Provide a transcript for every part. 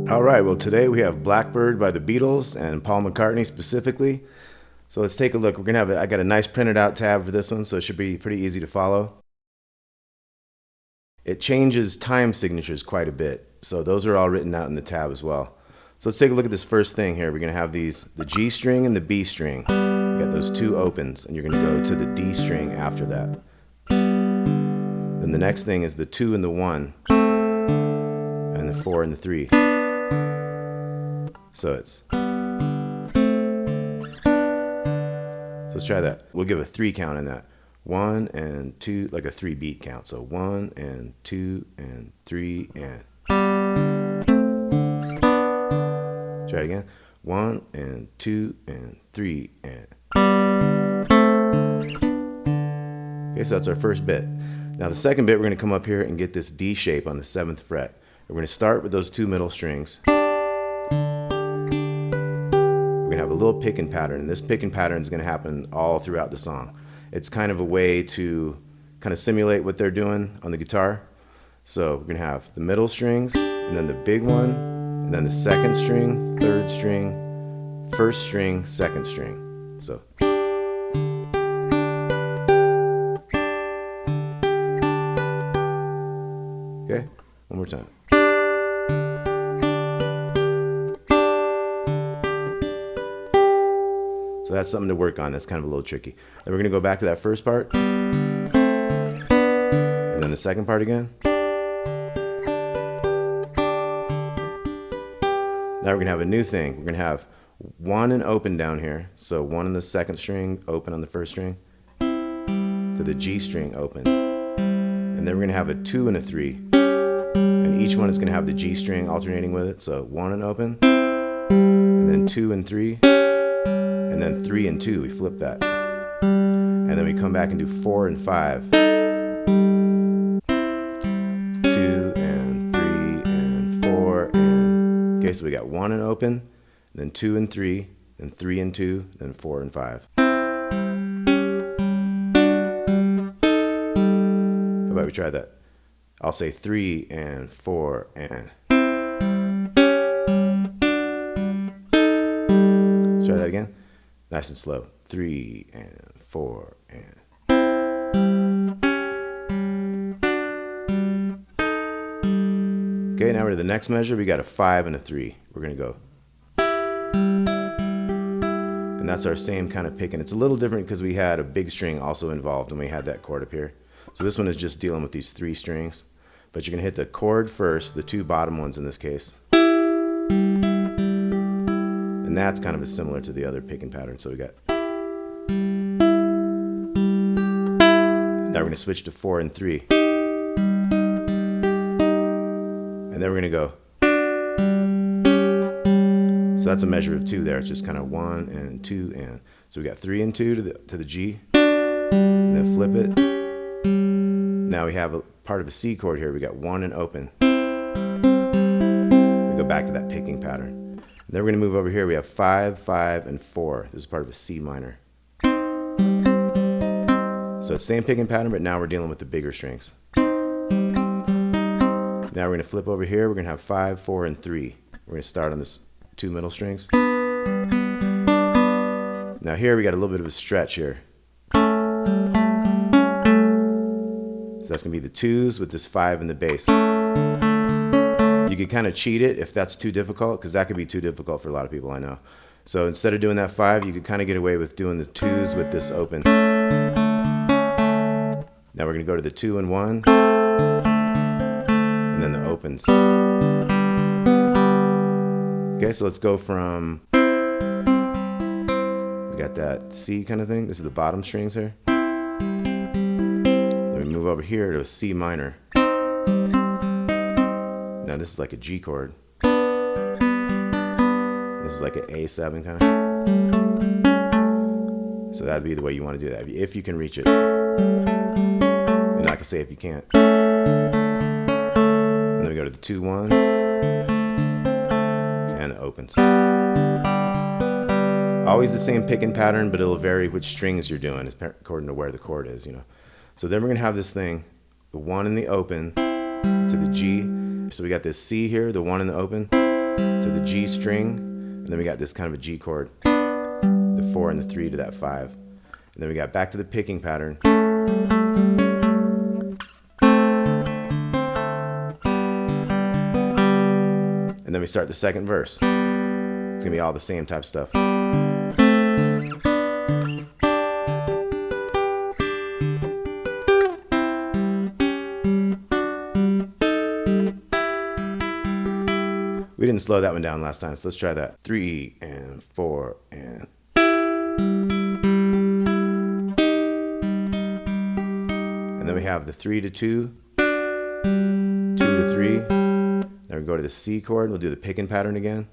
All right, well, today we have Blackbird by the Beatles and Paul McCartney specifically. So let's take a look. We're gonna have I got a nice printed out tab for this one, so it should be pretty easy to follow. It changes time signatures quite a bit, so those are all written out in the tab as well. So let's take a look at this first thing here. We're gonna have the G string and the B string. You got those two opens, and you're gonna go to the D string after that. Then the next thing is the 2 and the 1, and the 4 and the 3. So let's try that. We'll give a 3 count in that. 1 and 2, like a 3 beat count. So 1 and 2 and 3 and. Try it again. 1 and 2 and 3 and. Okay, so that's our first bit. Now the second bit, we're going to come up here and get this D shape on the 7th fret. We're going to start with those 2 middle strings. We're going to have a little picking pattern, and this picking pattern is going to happen all throughout the song. It's kind of a way to kind of simulate what they're doing on the guitar. So we're going to have the middle strings, and then the big one, and then the second string, third string, first string, second string. So. Okay, one more time. So that's something to work on. That's kind of a little tricky. Then we're going to go back to that first part. And then the second part again. Now we're going to have a new thing. We're going to have 1 and open down here. So 1 on the second string, open on the first string, to the G string, open. And then we're going to have a 2 and a 3. And each one is going to have the G string alternating with it. So 1 and open, and then 2 and 3. And then 3 and 2, we flip that. And then we come back and do 4 and 5. 2 and 3 and 4 and... Okay, so we got 1 and open, then 2 and 3, then 3 and 2, then 4 and 5. How about we try that? I'll say 3 and 4 and... Let's try that again. Nice and slow. 3 and 4 and. Okay, now we're to the next measure. We got a 5 and a 3. We're going to go. And that's our same kind of picking. It's a little different because we had a big string also involved when we had that chord up here. So this one is just dealing with these 3 strings. But you're going to hit the chord first, the 2 bottom ones in this case. And that's kind of similar to the other picking pattern. So we got. Now we're going to switch to 4 and 3. And then we're going to go. So that's a measure of 2 there. It's just kind of 1 and 2 and. So we got 3 and 2 to the G. And then flip it. Now we have a part of a C chord here. We got 1 and open. We go back to that picking pattern. And then we're going to move over here. We have 5, 5, and 4. This is part of a C minor. So it's same picking pattern, but now we're dealing with the bigger strings. Now we're going to flip over here. We're going to have 5, 4, and 3. We're going to start on this 2 middle strings. Now here we got a little bit of a stretch here. So that's going to be the 2s with this 5 in the bass. You You could kind of cheat it if that's too difficult, because that could be too difficult for a lot of people, I know. So instead of doing that 5, you could kind of get away with doing the 2s with this open. Now we're going to go to the 2 and 1, and then the opens. Okay, so let's go from, we got that C kind of thing. This is the bottom strings here. Then we move over here to a C minor. Now this is like a G chord. This is like an A7 kind of. So that'd be the way you want to do that, if you can reach it. And I can say if you can't. And then we go to the 2-1 and it opens. Always the same picking pattern, but it'll vary which strings you're doing according to where the chord is, you know. So then we're gonna have this thing, the 1 in the open to the G. So we got this C here, the 1 in the open to the G string, and then we got this kind of a G chord, the 4 and the 3 to that 5. And then we got back to the picking pattern. And then we start the second verse. It's gonna be all the same type stuff. We didn't slow that one down last time, so let's try that. 3 and 4 and. And then we have the 3 to 2, 2 to 3. Then we go to the C chord, we'll do the picking pattern again.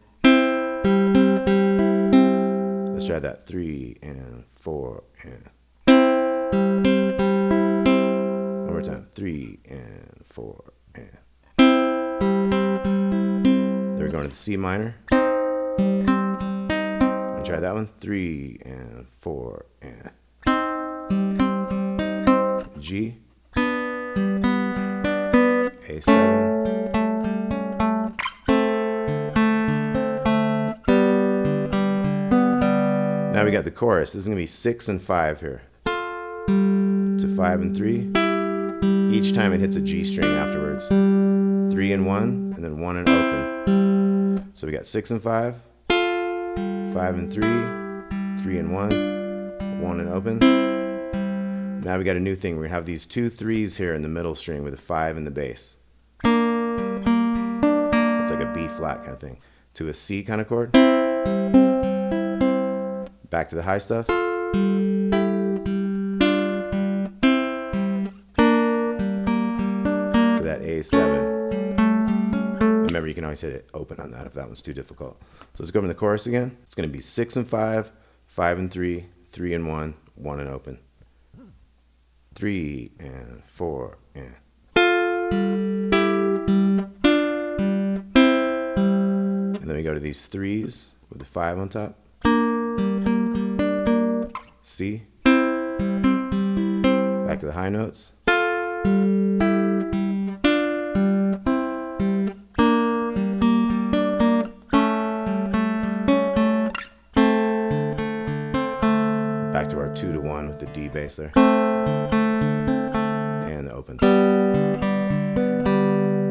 Let's try that. 3 and 4 and. One more time. 3 and 4 and. We're going to the C minor. And try that one. 3 and 4 and. G. A7. Now we got the chorus. This is going to be 6 and 5 here. To 5 and 3. Each time it hits a G string afterwards. 3 and 1, and then 1 and open. So we got 6 and 5, 5 and 3, 3 and 1, 1 and open. Now we got a new thing. We're gonna have these 2 3s here in the middle string with a 5 in the bass. It's like a B flat kind of thing. To a C kind of chord. Back to the high stuff. To that A7. Remember, you can always hit it open on that if that one's too difficult. So let's go over the chorus again. It's going to be 6 and 5, 5 and 3, 3 and 1, 1 and open. 3 and 4 and. And then we go to these 3s with the 5 on top. C. Back to the high notes. Back to our 2 to 1 with the D bass there. And the opens.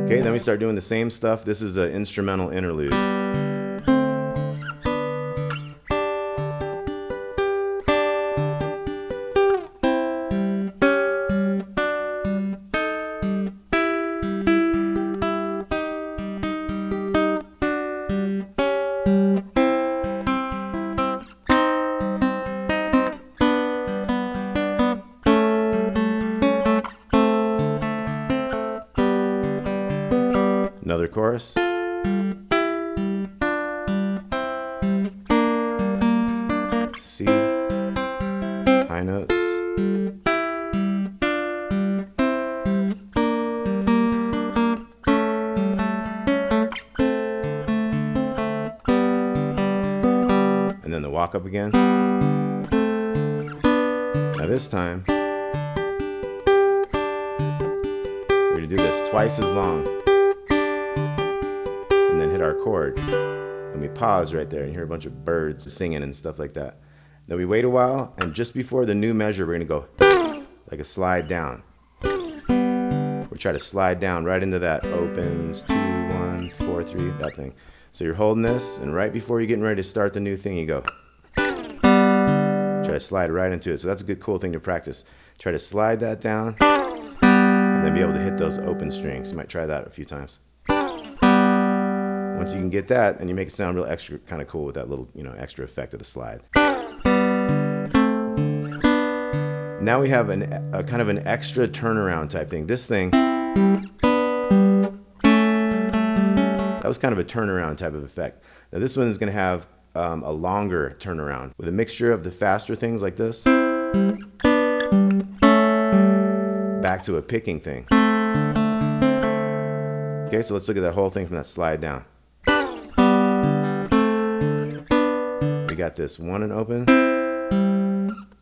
Okay, then we start doing the same stuff. This is an instrumental interlude. Another chorus. C, high notes. And then the walk up again. Now this time, we're gonna do this twice as long. And then hit our chord. And we pause right there and hear a bunch of birds singing and stuff like that. Then we wait a while, and just before the new measure, we're gonna go like a slide down. We'll try to slide down right into that opens 2, 1, 4. 4, 3, that thing. So you're holding this, and right before you're getting ready to start the new thing, you go. Try to slide right into it. So that's a good, cool thing to practice. Try to slide that down, and then be able to hit those open strings. You might try that a few times. Once you can get that, and you make it sound real extra, kind of cool with that little, extra effect of the slide. Now we have a kind of an extra turnaround type thing. This thing, that was kind of a turnaround type of effect. Now this one is going to have a longer turnaround with a mixture of the faster things like this back to a picking thing. Okay, so let's look at that whole thing from that slide down. We got this 1 and open,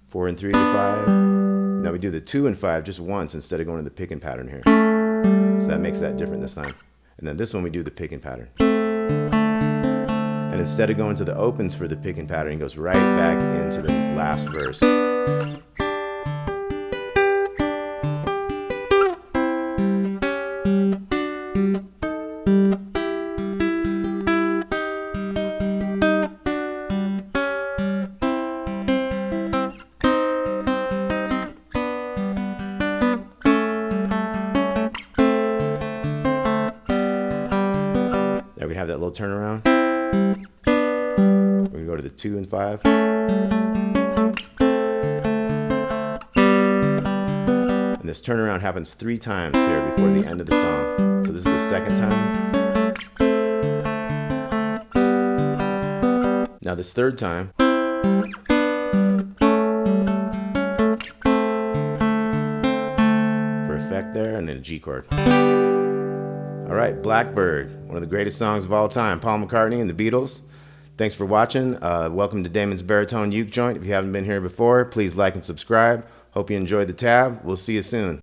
4 and 3 to 5. Now we do the 2 and 5 just once instead of going to the picking pattern here. So that makes that different this time. And then this one we do the picking pattern. And instead of going to the opens for the picking pattern, it goes right back into the last verse. There we have that little turnaround. We're going to go to the 2 and 5. And this turnaround happens 3 times here before the end of the song. So this is the second time. Now this third time, for effect there, and then a G chord. All right, Blackbird, one of the greatest songs of all time, Paul McCartney and the Beatles. Thanks for watching. Welcome to Damon's Baritone Uke Joint. If you haven't been here before, please like and subscribe. Hope you enjoyed the tab. We'll see you soon.